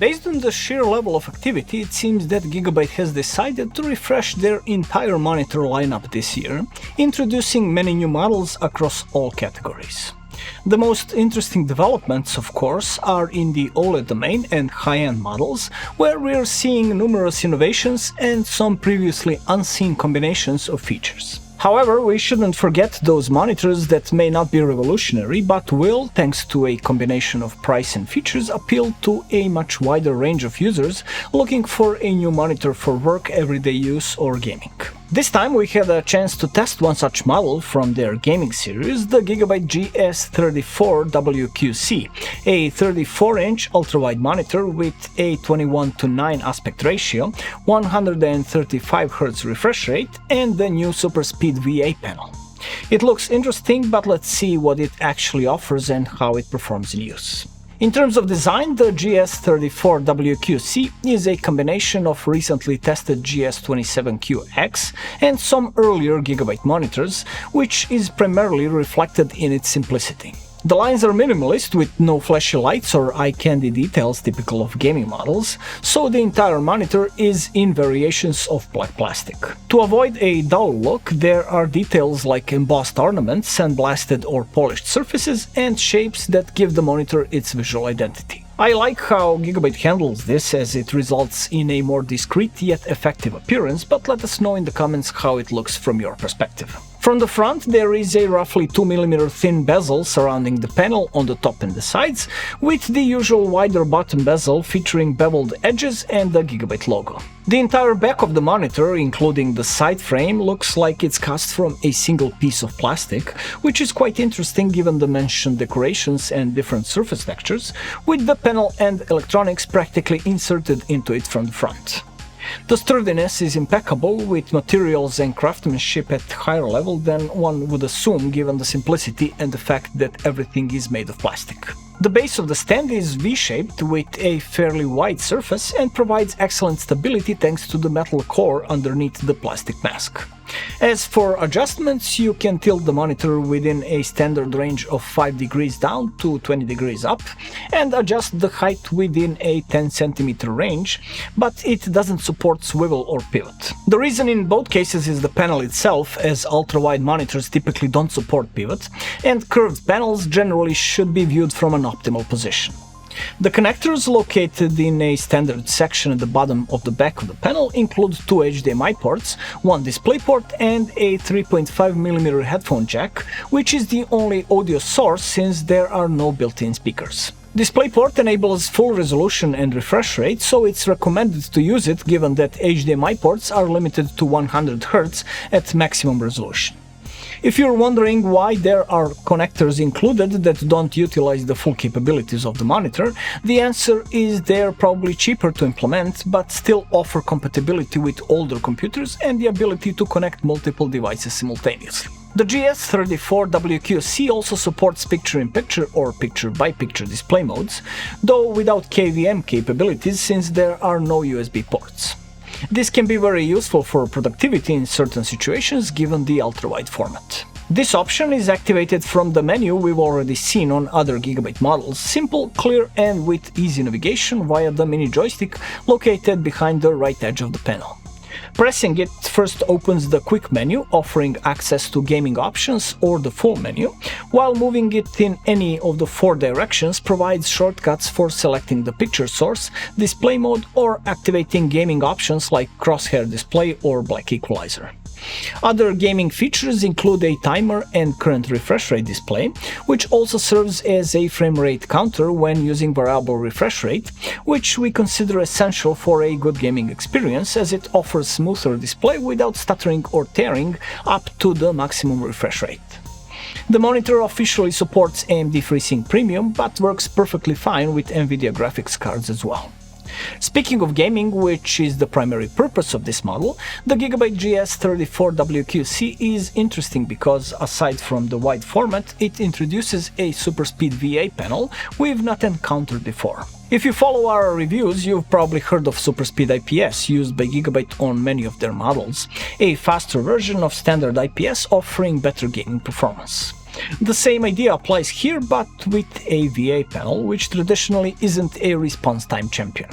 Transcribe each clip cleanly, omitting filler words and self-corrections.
Based on the sheer level of activity, it seems that Gigabyte has decided to refresh their entire monitor lineup this year, introducing many new models across all categories. The most interesting developments, of course, are in the OLED domain and high-end models, where we're seeing numerous innovations and some previously unseen combinations of features. However, we shouldn't forget those monitors that may not be revolutionary, but will, thanks to a combination of price and features, appeal to a much wider range of users looking for a new monitor for work, everyday use or gaming. This time we had a chance to test one such model from their gaming series, the Gigabyte GS34WQC, a 34-inch ultra-wide monitor with a 21:9 aspect ratio, 135Hz refresh rate, and the new SuperSpeed VA panel. It looks interesting, but let's see what it actually offers and how it performs in use. In terms of design, the GS34WQC is a combination of recently tested GS27QX and some earlier Gigabyte monitors, which is primarily reflected in its simplicity. The lines are minimalist, with no flashy lights or eye-candy details typical of gaming models, so the entire monitor is in variations of black plastic. To avoid a dull look, there are details like embossed ornaments, sandblasted or polished surfaces, and shapes that give the monitor its visual identity. I like how Gigabyte handles this, as it results in a more discreet yet effective appearance, but let us know in the comments how it looks from your perspective. From the front, there is a roughly 2mm thin bezel surrounding the panel on the top and the sides, with the usual wider bottom bezel featuring beveled edges and the Gigabyte logo. The entire back of the monitor, including the side frame, looks like it's cast from a single piece of plastic, which is quite interesting given the mentioned decorations and different surface textures, with the panel and electronics practically inserted into it from the front. The sturdiness is impeccable, with materials and craftsmanship at higher level than one would assume given the simplicity and the fact that everything is made of plastic. The base of the stand is V-shaped with a fairly wide surface and provides excellent stability thanks to the metal core underneath the plastic mask. As for adjustments, you can tilt the monitor within a standard range of 5 degrees down to 20 degrees up and adjust the height within a 10 cm range, but it doesn't support swivel or pivot. The reason in both cases is the panel itself, as ultra-wide monitors typically don't support pivot, and curved panels generally should be viewed from an optimal position. The connectors located in a standard section at the bottom of the back of the panel include two HDMI ports, one DisplayPort and a 3.5mm headphone jack, which is the only audio source since there are no built-in speakers. DisplayPort enables full resolution and refresh rate, so it's recommended to use it given that HDMI ports are limited to 100Hz at maximum resolution. If you're wondering why there are connectors included that don't utilize the full capabilities of the monitor, the answer is they're probably cheaper to implement, but still offer compatibility with older computers and the ability to connect multiple devices simultaneously. The GS34WQC also supports picture-in-picture or picture-by-picture display modes, though without KVM capabilities since there are no USB ports. This can be very useful for productivity in certain situations given the ultra-wide format. This option is activated from the menu we've already seen on other Gigabyte models, simple, clear and with easy navigation via the mini joystick located behind the right edge of the panel. Pressing it first opens the quick menu, offering access to gaming options or the full menu, while moving it in any of the 4 directions provides shortcuts for selecting the picture source, display mode or activating gaming options like crosshair display or black equalizer. Other gaming features include a timer and current refresh rate display, which also serves as a frame rate counter when using variable refresh rate, which we consider essential for a good gaming experience as it offers smoother display without stuttering or tearing up to the maximum refresh rate. The monitor officially supports AMD FreeSync Premium, but works perfectly fine with NVIDIA graphics cards as well. Speaking of gaming, which is the primary purpose of this model, the Gigabyte GS34WQC is interesting because, aside from the wide format, it introduces a SuperSpeed VA panel we've not encountered before. If you follow our reviews, you've probably heard of SuperSpeed IPS used by Gigabyte on many of their models, a faster version of standard IPS offering better gaming performance. The same idea applies here, but with a VA panel, which traditionally isn't a response time champion.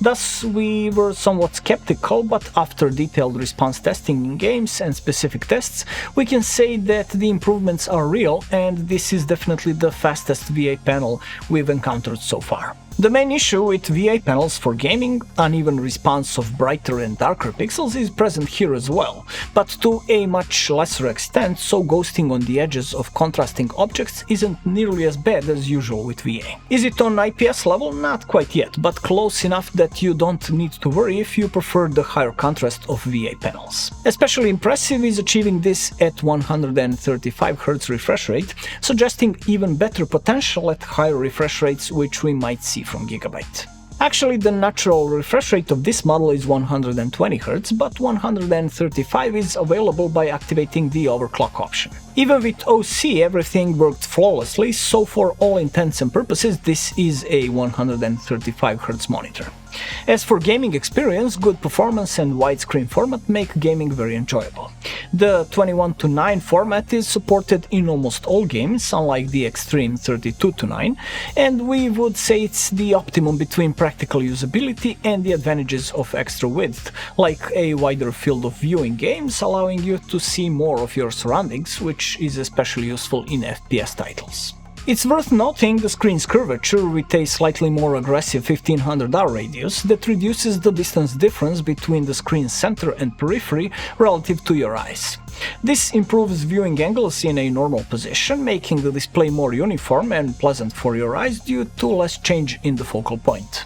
Thus, we were somewhat skeptical, but after detailed response testing in games and specific tests, we can say that the improvements are real, and this is definitely the fastest VA panel we've encountered so far. The main issue with VA panels for gaming, uneven response of brighter and darker pixels, is present here as well, but to a much lesser extent, so ghosting on the edges of contrasting objects isn't nearly as bad as usual with VA. Is it on IPS level? Not quite yet, but close enough that you don't need to worry if you prefer the higher contrast of VA panels. Especially impressive is achieving this at 135Hz refresh rate, suggesting even better potential at higher refresh rates, which we might see from Gigabyte. Actually, the natural refresh rate of this model is 120Hz, but 135 is available by activating the overclock option. Even with OC, everything worked flawlessly, so for all intents and purposes, this is a 135Hz monitor. As for gaming experience, good performance and widescreen format make gaming very enjoyable. The 21:9 format is supported in almost all games, unlike the extreme 32:9, and we would say it's the optimum between practical usability and the advantages of extra width, like a wider field of view in games, allowing you to see more of your surroundings, which is especially useful in FPS titles. It's worth noting the screen's curvature with a slightly more aggressive 1500R radius that reduces the distance difference between the screen's center and periphery relative to your eyes. This improves viewing angles in a normal position, making the display more uniform and pleasant for your eyes due to less change in the focal point.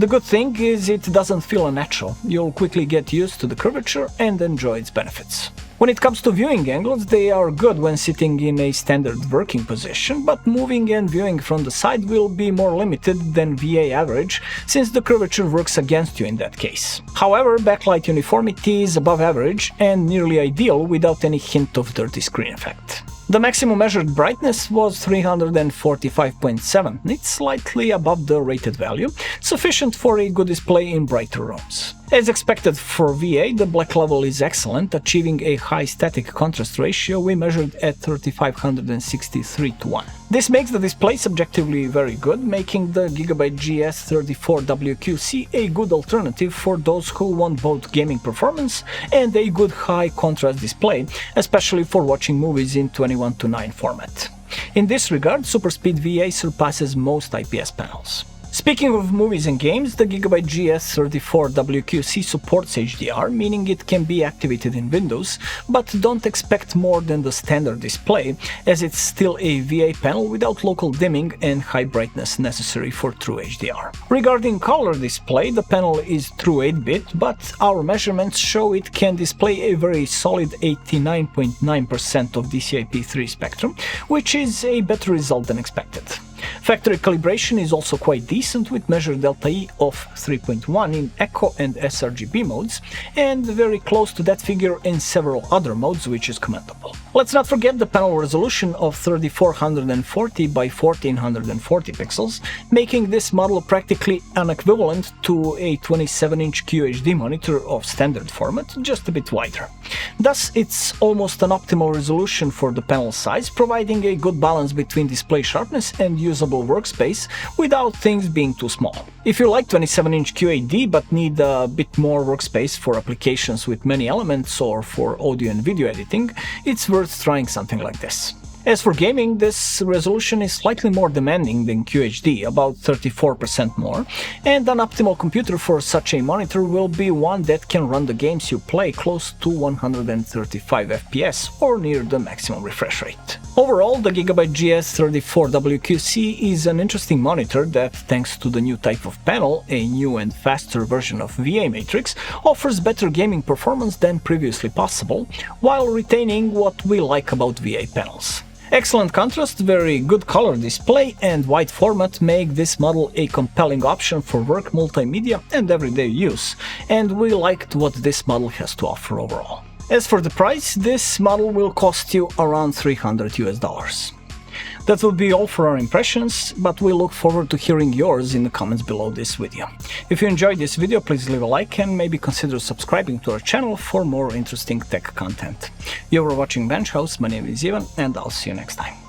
The good thing is it doesn't feel unnatural. You'll quickly get used to the curvature and enjoy its benefits. When it comes to viewing angles, they are good when sitting in a standard working position, but moving and viewing from the side will be more limited than VA average, since the curvature works against you in that case. However, backlight uniformity is above average and nearly ideal without any hint of dirty screen effect. The maximum measured brightness was 345.7 nits, slightly above the rated value, sufficient for a good display in brighter rooms. As expected for VA, the black level is excellent, achieving a high static contrast ratio we measured at 3563:1. This makes the display subjectively very good, making the Gigabyte GS34WQC a good alternative for those who want both gaming performance and a good high contrast display, especially for watching movies in 21:9 format. In this regard, SuperSpeed VA surpasses most IPS panels. Speaking of movies and games, the Gigabyte GS34WQC supports HDR, meaning it can be activated in Windows, but don't expect more than the standard display, as it's still a VA panel without local dimming and high brightness necessary for true HDR. Regarding color display, the panel is true 8-bit, but our measurements show it can display a very solid 89.9% of DCI-P3 spectrum, which is a better result than expected. Factory calibration is also quite decent, with measured delta E of 3.1 in Echo and sRGB modes, and very close to that figure in several other modes, which is commendable. Let's not forget the panel resolution of 3440 by 1440 pixels, making this model practically an equivalent to a 27-inch QHD monitor of standard format, just a bit wider. Thus, it's almost an optimal resolution for the panel size, providing a good balance between display sharpness and usable workspace without things being too small. If you like 27-inch QHD but need a bit more workspace for applications with many elements or for audio and video editing, it's worth trying something like this. As for gaming, this resolution is slightly more demanding than QHD, about 34% more, and an optimal computer for such a monitor will be one that can run the games you play close to 135 FPS or near the maximum refresh rate. Overall, the Gigabyte GS34WQC is an interesting monitor that, thanks to the new type of panel, a new and faster version of VA Matrix, offers better gaming performance than previously possible, while retaining what we like about VA panels. Excellent contrast, very good color display, and wide format make this model a compelling option for work, multimedia, and everyday use, and we liked what this model has to offer overall. As for the price, this model will cost you around $300 US. That will be all for our impressions, but we look forward to hearing yours in the comments below this video. If you enjoyed this video, please leave a like and maybe consider subscribing to our channel for more interesting tech content. You were watching Bench House, my name is Ivan, and I'll see you next time.